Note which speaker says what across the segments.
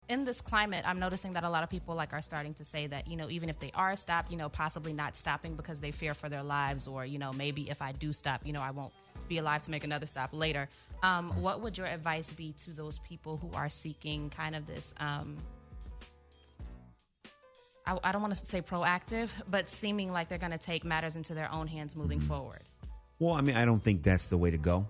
Speaker 1: in this climate, I'm noticing that a lot of people are starting to say that, even if they are stopped, possibly not stopping because they fear for their lives, or, maybe if I do stop, I won't be alive to make another stop later. What would your advice be to those people who are seeking kind of this, I don't want to say proactive, but seeming like they're going to take matters into their own hands moving forward?
Speaker 2: Well, I mean, I don't think that's the way to go,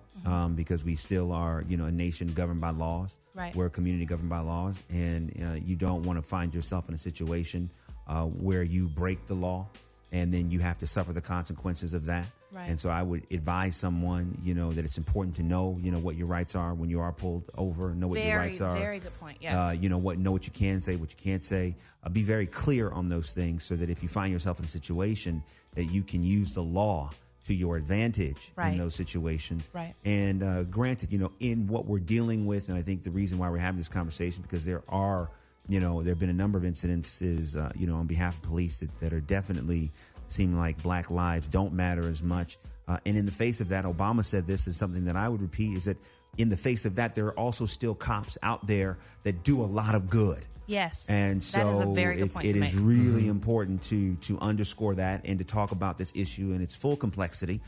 Speaker 2: because we still are, a nation governed by laws.
Speaker 1: Right.
Speaker 2: We're a community governed by laws, and you don't want to find yourself in a situation where you break the law and then you have to suffer the consequences of that.
Speaker 1: Right.
Speaker 2: And so I would advise someone, that it's important to know, what your rights are when you are pulled over, know what your rights are. Very
Speaker 1: good point, yeah.
Speaker 2: Know what you can say, what you can't say. Be very clear on those things so that if you find yourself in a situation that you can use the law to your advantage in those situations.
Speaker 1: Right.
Speaker 2: And granted, in what we're dealing with, and I think the reason why we're having this conversation, because there are, there have been a number of incidences, on behalf of police that are definitely seem like black lives don't matter as much. And in the face of that, Obama said this is something that I would repeat, is that in the face of that, there are also still cops out there that do a lot of good.
Speaker 1: Yes.
Speaker 2: And so
Speaker 1: that is a very good point
Speaker 2: it
Speaker 1: to
Speaker 2: is
Speaker 1: make.
Speaker 2: really important to underscore that and to talk about this issue in its full complexity,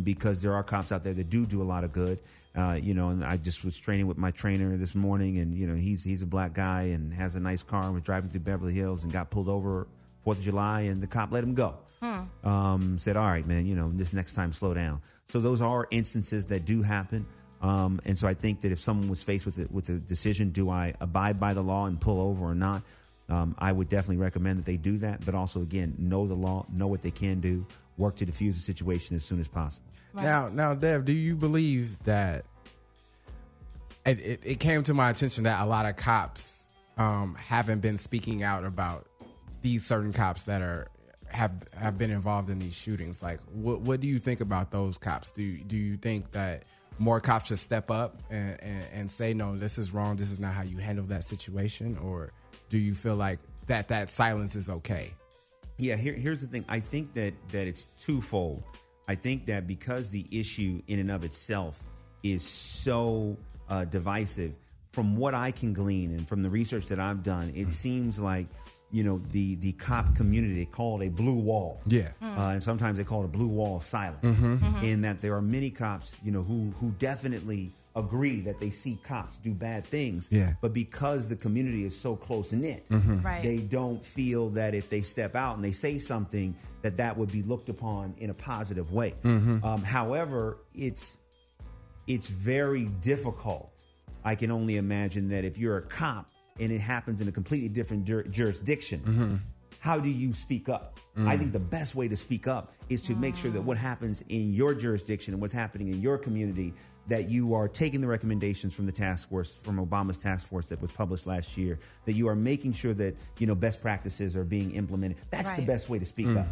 Speaker 2: because there are cops out there that do a lot of good. And I just was training with my trainer this morning, and, he's a black guy and has a nice car and was driving through Beverly Hills and got pulled over 4th of July, and the cop let him go. Said, all right, man, this next time, slow down. So those are instances that do happen. And so I think that if someone was faced with a decision, do I abide by the law and pull over or not? I would definitely recommend that they do that. But also, again, know the law, know what they can do, work to diffuse the situation as soon as possible.
Speaker 3: Right. Now, Dev, do you believe that it came to my attention that a lot of cops haven't been speaking out about these certain cops that have been involved in these shootings? Like, what do you think about those cops? Do you think that more cops should step up and say, no, this is wrong, this is not how you handle that situation? Or do you feel like that silence is okay?
Speaker 2: Yeah, here's the thing. I think that it's twofold. I think that because the issue in and of itself is so divisive, from what I can glean and from the research that I've done, it seems like, the cop community, they call it a blue wall.
Speaker 3: Yeah.
Speaker 2: And sometimes they call it a blue wall of silence. In that there are many cops, who definitely agree that they see cops do bad things.
Speaker 3: Yeah.
Speaker 2: But because the community is so close knit, they don't feel that if they step out and they say something, that would be looked upon in a positive way. However, it's very difficult. I can only imagine that if you're a cop and it happens in a completely different jurisdiction, how do you speak up? I think the best way to speak up is to make sure that what happens in your jurisdiction and what's happening in your community, that you are taking the recommendations from the task force, from Obama's task force that was published last year, that you are making sure that, best practices are being implemented. That's the best way to speak up.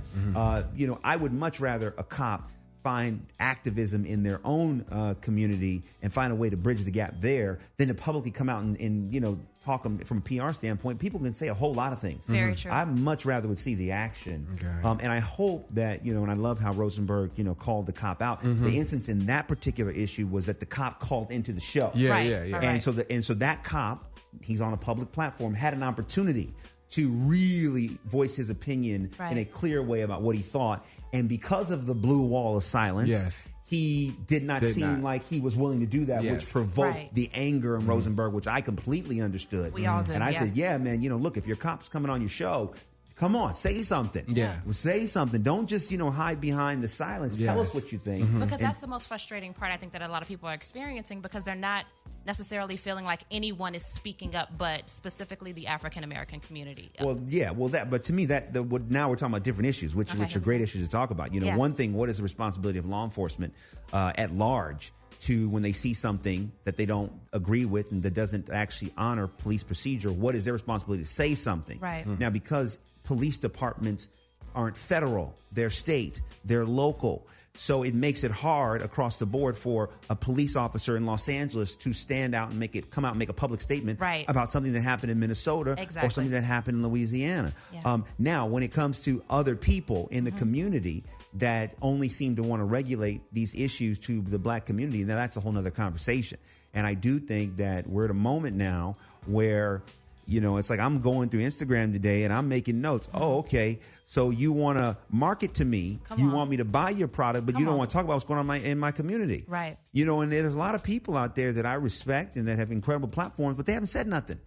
Speaker 2: I would much rather a cop find activism in their own community and find a way to bridge the gap there than to publicly come out and talk them from a PR standpoint. People can say a whole lot of things.
Speaker 1: Very true.
Speaker 2: I much rather would see the action. Okay. And I hope that, and I love how Rosenberg, called the cop out. The instance in that particular issue was that the cop called into the show.
Speaker 3: Yeah.
Speaker 2: And so that cop, he's on a public platform, had an opportunity to really voice his opinion in a clear way about what he thought. And because of the blue wall of silence, he did not seem like he was willing to do that, which provoked the anger in Rosenberg, which I completely understood.
Speaker 1: We all did.
Speaker 2: And I said, yeah, man, look, if your cop's coming on your show, come on, say something.
Speaker 3: Yeah.
Speaker 2: Say something. Don't just, hide behind the silence. Tell us what you think.
Speaker 1: Because that's the most frustrating part, I think, that a lot of people are experiencing, because they're not necessarily feeling like anyone is speaking up, but specifically the African American community.
Speaker 2: But to me, now we're talking about different issues, which are great issues to talk about. One thing, what is the responsibility of law enforcement at large to, when they see something that they don't agree with and that doesn't actually honor police procedure, what is their responsibility to say something?
Speaker 1: Right.
Speaker 2: Now, because police departments aren't federal, they're state, they're local. So it makes it hard across the board for a police officer in Los Angeles to stand out and come out and make a public statement about something that happened in Minnesota or something that happened in Louisiana. Yeah. Now, when it comes to other people in the community that only seem to want to regulate these issues to the black community, now that's a whole nother conversation. And I do think that we're at a moment now where, you know, it's like I'm going through Instagram today and I'm making notes. Oh, okay. So you want to market to me. You want me to buy your product, but you don't want to talk about what's going on in my community.
Speaker 1: Right.
Speaker 2: You know, and there's a lot of people out there that I respect and that have incredible platforms, but they haven't said nothing.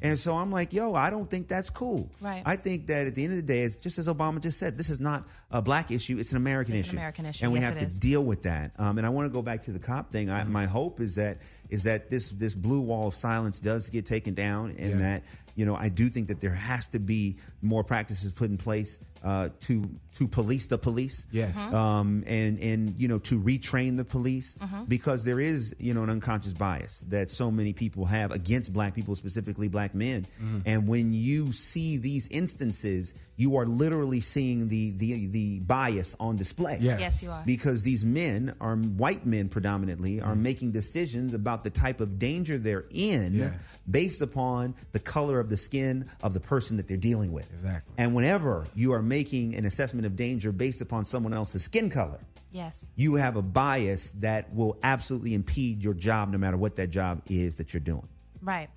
Speaker 2: And so I'm like, yo, I don't think that's cool.
Speaker 1: Right.
Speaker 2: I think that at the end of the day, it's just as Obama just said, this is not a black issue. It's an American issue.
Speaker 1: It's an American issue.
Speaker 2: And we
Speaker 1: Yes,
Speaker 2: have
Speaker 1: it
Speaker 2: to
Speaker 1: is.
Speaker 2: deal with that. And I want to go back to the cop thing. My hope is that this blue wall of silence does get taken down, and that, you know, I do think that there has to be more practices put in place to police the police.
Speaker 3: Yes.
Speaker 2: And you know, to retrain the police, because there is, you know, an unconscious bias that so many people have against black people, specifically black men. And when you see these instances, you are literally seeing the bias on display.
Speaker 3: Yeah.
Speaker 1: Yes, you are.
Speaker 2: Because these men are white men predominantly are making decisions about the type of danger they're in based upon the color of the skin of the person that they're dealing with.
Speaker 3: Exactly.
Speaker 2: And whenever you are making an assessment of danger based upon someone else's skin color,
Speaker 1: Yes.
Speaker 2: you have a bias that will absolutely impede your job, no matter what that job is that you're doing.
Speaker 1: Right.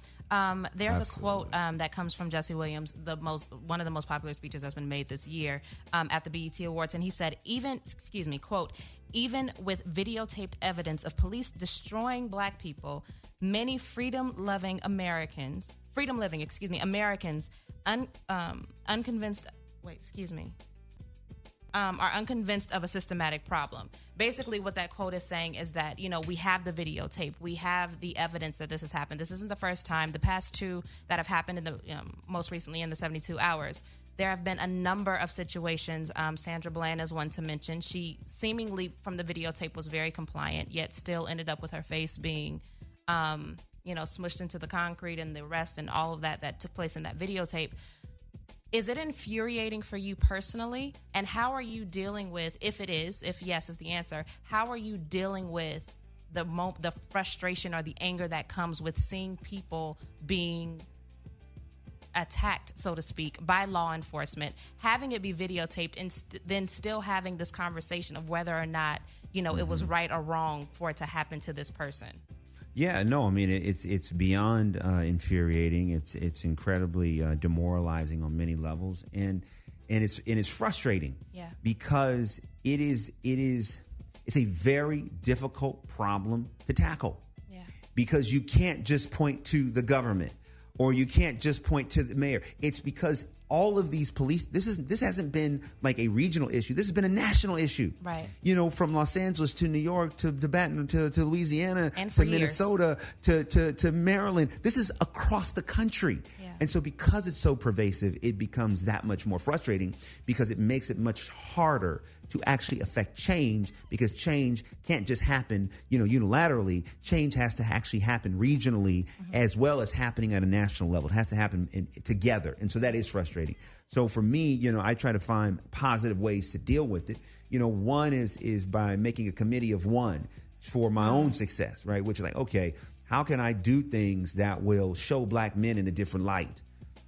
Speaker 1: There's a quote that comes from Jesse Williams, one of the most popular speeches that's been made this year at the BET Awards, and he said, quote, even with videotaped evidence of police destroying black people, many freedom-living Americans, unconvinced. Are unconvinced of a systematic problem. Basically, what that quote is saying is that, you know, we have the videotape. We have the evidence that this has happened. This isn't the first time. The past two that have happened in the most recently in the 72 hours, there have been a number of situations. Sandra Bland is one to mention. She seemingly, from the videotape, was very compliant, yet still ended up with her face being, smushed into the concrete, and the arrest and all of that took place in that videotape. Is it infuriating for you personally? And how are you dealing with, if yes is the answer, how are you dealing with the frustration or the anger that comes with seeing people being attacked, so to speak, by law enforcement, having it be videotaped, and then still having this conversation of whether or not, you know, it was right or wrong for it to happen to this person?
Speaker 2: Yeah, no, I mean, it's beyond infuriating. It's incredibly demoralizing on many levels, and it's frustrating.
Speaker 1: Yeah.
Speaker 2: Because it's a very difficult problem to tackle.
Speaker 1: Yeah.
Speaker 2: Because you can't just point to the government, or you can't just point to the mayor. It's because all of these police, this hasn't been like a regional issue. This has been a national issue.
Speaker 1: Right.
Speaker 2: You know, from Los Angeles to New York to Baton to Louisiana
Speaker 1: and
Speaker 2: to
Speaker 1: years.
Speaker 2: Minnesota to Maryland. This is across the country.
Speaker 1: Yeah.
Speaker 2: And so because it's so pervasive, it becomes that much more frustrating, because it makes it much harder to actually affect change, because change can't just happen, you know, unilaterally. Change has to actually happen regionally as well as happening at a national level. It has to happen together. And so that is frustrating. So for me, you know, I try to find positive ways to deal with it. You know, one is by making a committee of one for my own success, right? Which is like, okay, how can I do things that will show black men in a different light?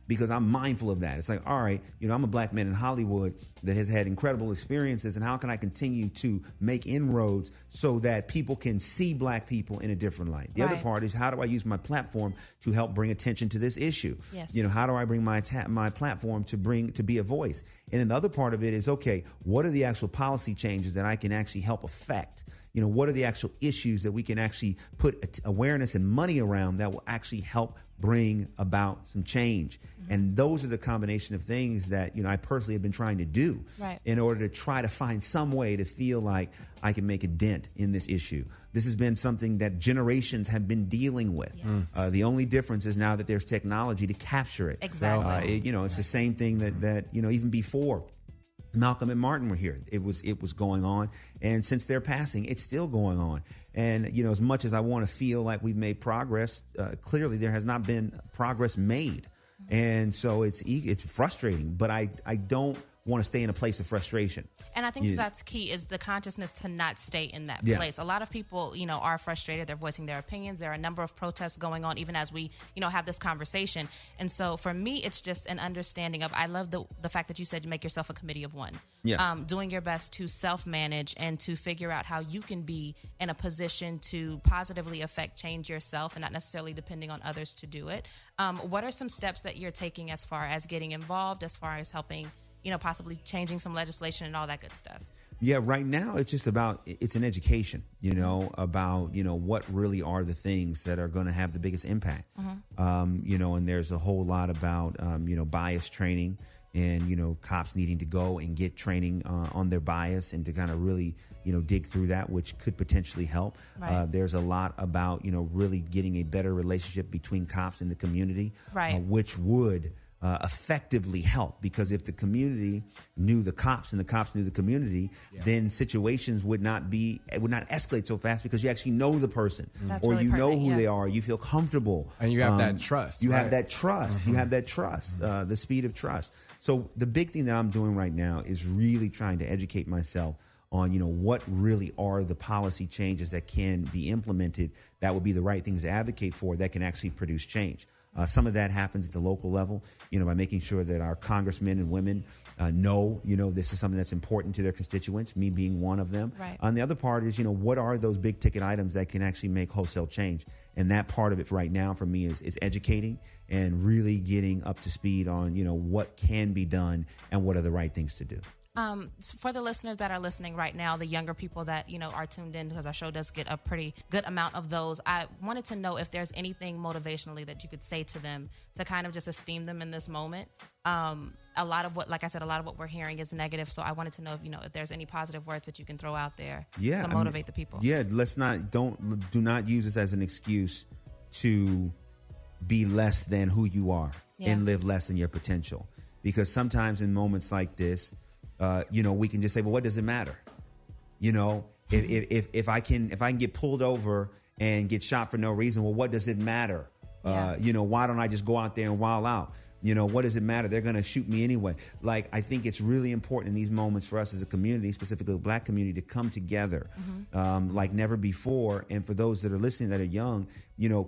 Speaker 2: Because I'm mindful of that. It's like, all right, you know, I'm a black man in Hollywood that has had incredible experiences, and how can I continue to make inroads so that people can see black people in a different light? The other part is, how do I use my platform to help bring attention to this issue?
Speaker 1: Yes.
Speaker 2: You know, how do I bring my platform to be a voice? And then the other part of it is, okay, what are the actual policy changes that I can actually help affect? You know, what are the actual issues that we can actually put awareness and money around that will actually help bring about some change? And those are the combination of things that, you know, I personally have been trying to do in order to try to find some way to feel like I can make a dent in this issue. This has been something that generations have been dealing with.
Speaker 1: Yes.
Speaker 2: The only difference is now that there's technology to capture it.
Speaker 1: Exactly.
Speaker 2: It's the same thing that, you know, even before Malcolm and Martin were here, it was going on. And since their passing, it's still going on. And, you know, as much as I want to feel like we've made progress, clearly there has not been progress made. And so it's frustrating, but I don't want to stay in a place of frustration.
Speaker 1: And I think that's key, is the consciousness to not stay in that place. A lot of people, are frustrated. They're voicing their opinions. There are a number of protests going on, even as we, have this conversation. And so for me, it's just an understanding of, I love the fact that you said you make yourself a committee of one. Doing your best to self-manage and to figure out how you can be in a position to positively affect change yourself and not necessarily depending on others to do it. What are some steps that you're taking as far as getting involved, as far as helping, possibly changing some legislation and all that good stuff?
Speaker 2: Yeah, right now it's just about, it's an education, about, what really are the things that are going to have the biggest impact. And there's a whole lot about, bias training and, cops needing to go and get training on their bias and to kind of really, dig through that, which could potentially help. Right. There's a lot about, really getting a better relationship between cops and the community, which would effectively help, because if the community knew the cops and the cops knew the community, then situations would not escalate so fast, because you actually know the person.
Speaker 1: That's
Speaker 2: or
Speaker 1: really
Speaker 2: you know
Speaker 1: perfect,
Speaker 2: who they are, you feel comfortable,
Speaker 3: and you have that trust.
Speaker 2: You have that trust. You have that trust. The speed of trust. So the big thing that I'm doing right now is really trying to educate myself on, what really are the policy changes that can be implemented that would be the right things to advocate for, that can actually produce change. Some of that happens at the local level, by making sure that our congressmen and women know, this is something that's important to their constituents, me being one of them.
Speaker 1: Right.
Speaker 2: And the other part is, what are those big ticket items that can actually make wholesale change? And that part of it right now for me is educating and really getting up to speed on, what can be done and what are the right things to do.
Speaker 1: For the listeners that are listening right now, the younger people that, are tuned in, because our show does get a pretty good amount of those, I wanted to know if there's anything motivationally that you could say to them to kind of just esteem them in this moment. A lot of what we're hearing is negative. So I wanted to know if there's any positive words that you can throw out there to motivate the people.
Speaker 2: Yeah. Do not use this as an excuse to be less than who you are and live less than your potential. Because sometimes in moments like this, we can just say, well, what does it matter? If I can get pulled over and get shot for no reason, well, what does it matter? Why don't I just go out there and wild out? What does it matter? They're going to shoot me anyway. Like, I think it's really important in these moments for us as a community, specifically the Black community, to come together like never before. And for those that are listening that are young,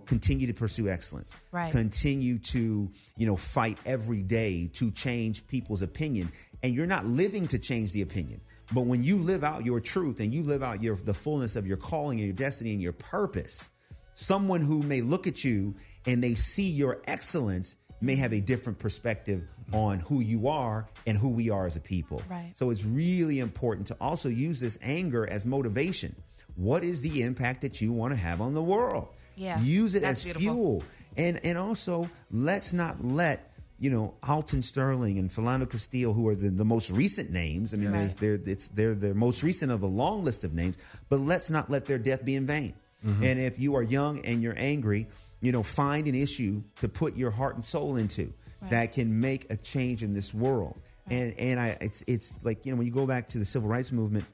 Speaker 2: continue to pursue excellence.
Speaker 1: Right.
Speaker 2: Continue to, fight every day to change people's opinion. And you're not living to change the opinion. But when you live out your truth and you live out the fullness of your calling and your destiny and your purpose, someone who may look at you and they see your excellence may have a different perspective on who you are and who we are as a people.
Speaker 1: Right.
Speaker 2: So it's really important to also use this anger as motivation. What is the impact that you want to have on the world?
Speaker 1: Yeah,
Speaker 2: use it
Speaker 1: as
Speaker 2: beautiful. Fuel. And also, let's not let Alton Sterling and Philando Castile, who are the most recent names. I mean, they're the most recent of a long list of names. But let's not let their death be in vain. Mm-hmm. And if you are young and you're angry, find an issue to put your heart and soul into that can make a change in this world. Right. And it's like, when you go back to the civil rights movement,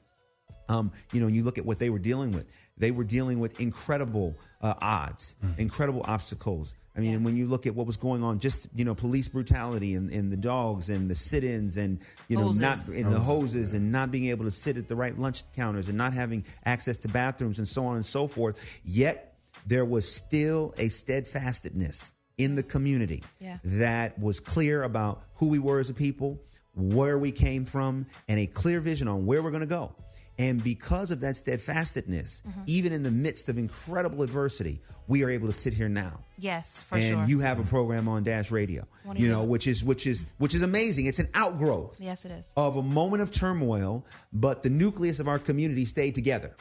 Speaker 2: you look at what they were dealing with. They were dealing with incredible odds, incredible obstacles. I mean, and when you look at what was going on, just, police brutality and the dogs and the sit-ins and, the hoses and not being able to sit at the right lunch counters and not having access to bathrooms and so on and so forth. Yet there was still a steadfastness in the community that was clear about who we were as a people, where we came from, and a clear vision on where we're going to go. And because of that steadfastness, even in the midst of incredible adversity, we are able to sit here now.
Speaker 1: Yes, for sure.
Speaker 2: And you have a program on Dash Radio, which is amazing. It's an outgrowth.
Speaker 1: Yes, it is.
Speaker 2: Of a moment of turmoil, but the nucleus of our community stayed together.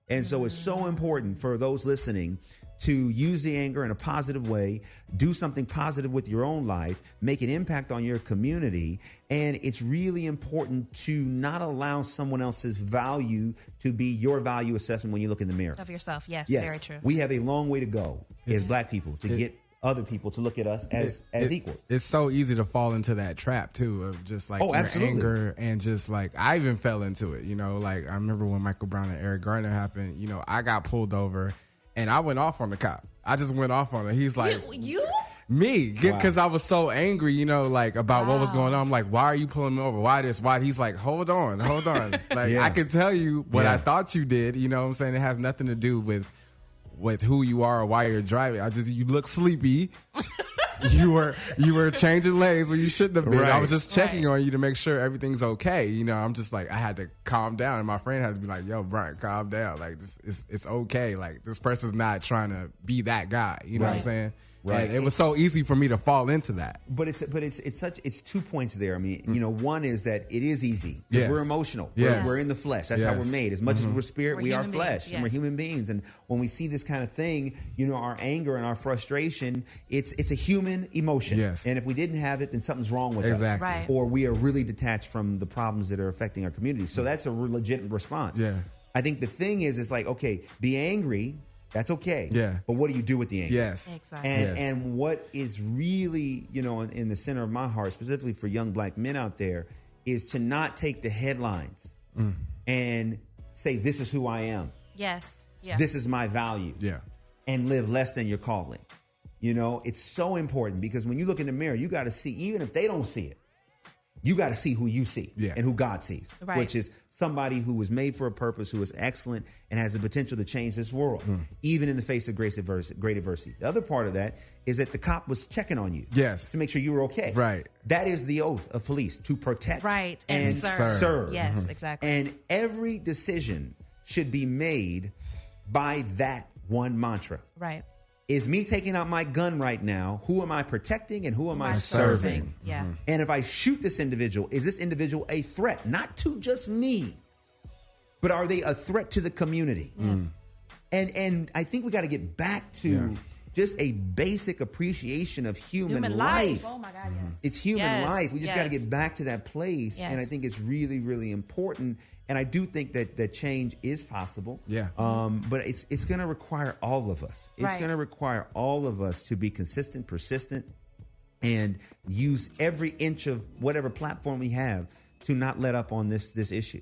Speaker 2: And so it's so important for those listening to use the anger in a positive way, do something positive with your own life, make an impact on your community. And it's really important to not allow someone else's value to be your value assessment when you look in the mirror.
Speaker 1: Of yourself, yes, very true.
Speaker 2: We have a long way to go as Black people to get other people to look at us as equals.
Speaker 3: It's so easy to fall into that trap too of just like your anger, and just like I even fell into it. Like I remember when Michael Brown and Eric Garner happened. I got pulled over and I went off on the cop. I just went off on it. He's like,
Speaker 1: you?
Speaker 3: Me, because I was so angry, like about what was going on. I'm like, why are you pulling me over? Why this? Why? He's like, hold on. Like, I can tell you what I thought you did. You know what I'm saying? It has nothing to do with who you are or why you're driving. You look sleepy. You were changing lanes when you shouldn't have been. Right. I was just checking on you to make sure everything's okay. I'm just like, I had to calm down, and my friend had to be like, yo, Brian, calm down. Like, it's okay. Like, this person's not trying to be that guy. You know what I'm saying? Right. And it was so easy for me to fall into that.
Speaker 2: But it's 2 points there. I mean, one is that it is easy. Yes. We're emotional.
Speaker 3: Yes.
Speaker 2: We're in the flesh. That's how we're made. As much as we're spirit, we are flesh.
Speaker 1: Yes.
Speaker 2: And we're human beings. And when we see this kind of thing, our anger and our frustration, it's a human emotion.
Speaker 3: Yes.
Speaker 2: And if we didn't have it, then something's wrong with us.
Speaker 1: Right.
Speaker 2: Or we are really detached from the problems that are affecting our community. So that's a legitimate response.
Speaker 3: Yeah.
Speaker 2: I think the thing is, it's like, okay, be angry. That's okay.
Speaker 3: Yeah.
Speaker 2: But what do you do with the anger?
Speaker 3: Yes.
Speaker 1: Exactly.
Speaker 2: And what is really, in the center of my heart, specifically for young black men out there, is to not take the headlines and say, this is who I am.
Speaker 1: Yes. Yeah.
Speaker 2: This is my value.
Speaker 3: Yeah.
Speaker 2: And live less than your calling. It's so important, because when you look in the mirror, you got to see, even if they don't see it, you got to see who you see and who God sees, which is somebody who was made for a purpose, who is excellent and has the potential to change this world, even in the face of great adversity. The other part of that is that the cop was checking on you to make sure you were okay.
Speaker 3: Right.
Speaker 2: That is the oath of police, to protect
Speaker 1: and
Speaker 2: serve.
Speaker 1: Yes, exactly.
Speaker 2: And every decision should be made by that one mantra.
Speaker 1: Right.
Speaker 2: Is me taking out my gun right now, who am I protecting and who am I serving?
Speaker 1: Yeah.
Speaker 2: And if I shoot this individual, is this individual a threat? Not to just me, but are they a threat to the community?
Speaker 1: Yes.
Speaker 2: And I think we got to get back to just a basic appreciation of human life.
Speaker 1: Oh my God, yes.
Speaker 2: It's human life. We just got to get back to that place.
Speaker 1: Yes.
Speaker 2: And I think it's really, really important. And I do think that change is possible.
Speaker 3: Yeah.
Speaker 2: But it's going to require all of us. It's going to require all of us to be consistent, persistent, and use every inch of whatever platform we have to not let up on this issue.